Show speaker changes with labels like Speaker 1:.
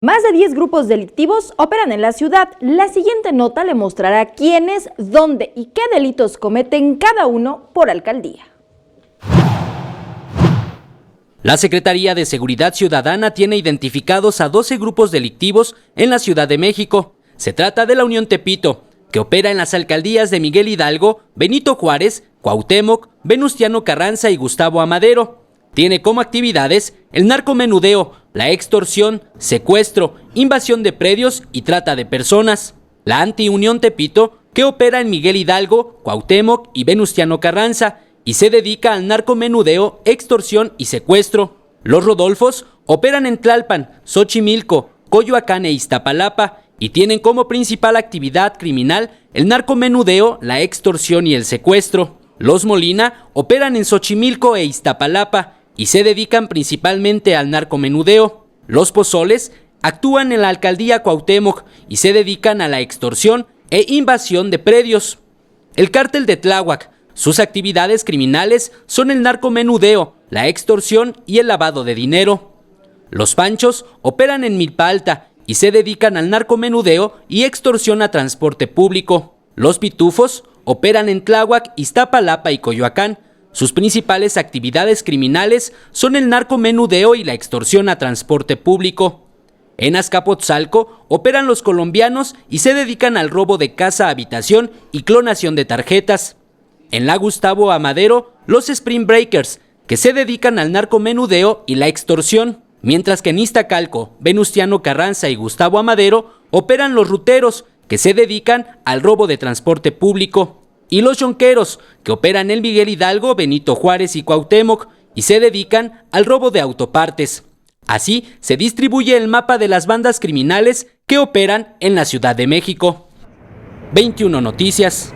Speaker 1: Más de 10 grupos delictivos operan en la ciudad. La siguiente nota le mostrará quiénes, dónde y qué delitos cometen cada uno por alcaldía.
Speaker 2: La Secretaría de Seguridad Ciudadana tiene identificados a 12 grupos delictivos en la Ciudad de México. Se trata de la Unión Tepito, que opera en las alcaldías de Miguel Hidalgo, Benito Juárez, Cuauhtémoc, Venustiano Carranza y Gustavo Amadero. Tiene como actividades el narcomenudeo, la extorsión, secuestro, invasión de predios y trata de personas. La Anti-Unión Tepito, que opera en Miguel Hidalgo, Cuauhtémoc y Venustiano Carranza, y se dedica al narcomenudeo, extorsión y secuestro. Los Rodolfos operan en Tlalpan, Xochimilco, Coyoacán e Iztapalapa y tienen como principal actividad criminal el narcomenudeo, la extorsión y el secuestro. Los Molina operan en Xochimilco e Iztapalapa y se dedican principalmente al narcomenudeo. Los Pozoles actúan en la alcaldía Cuauhtémoc y se dedican a la extorsión e invasión de predios. El cártel de Tláhuac, sus actividades criminales son el narcomenudeo, la extorsión y el lavado de dinero. Los Panchos operan en Milpa Alta y se dedican al narcomenudeo y extorsión a transporte público. Los Pitufos operan en Tláhuac, Iztapalapa y Coyoacán. Sus principales actividades criminales son el narcomenudeo y la extorsión a transporte público. En Azcapotzalco operan los colombianos y se dedican al robo de casa-habitación y clonación de tarjetas. En la Gustavo Amadero, los Spring Breakers, que se dedican al narcomenudeo y la extorsión, mientras que en Iztacalco, Venustiano Carranza y Gustavo Amadero operan los ruteros, que se dedican al robo de transporte público, y los yonqueros, que operan en Miguel Hidalgo, Benito Juárez y Cuauhtémoc, y se dedican al robo de autopartes. Así se distribuye el mapa de las bandas criminales que operan en la Ciudad de México. 21 Noticias.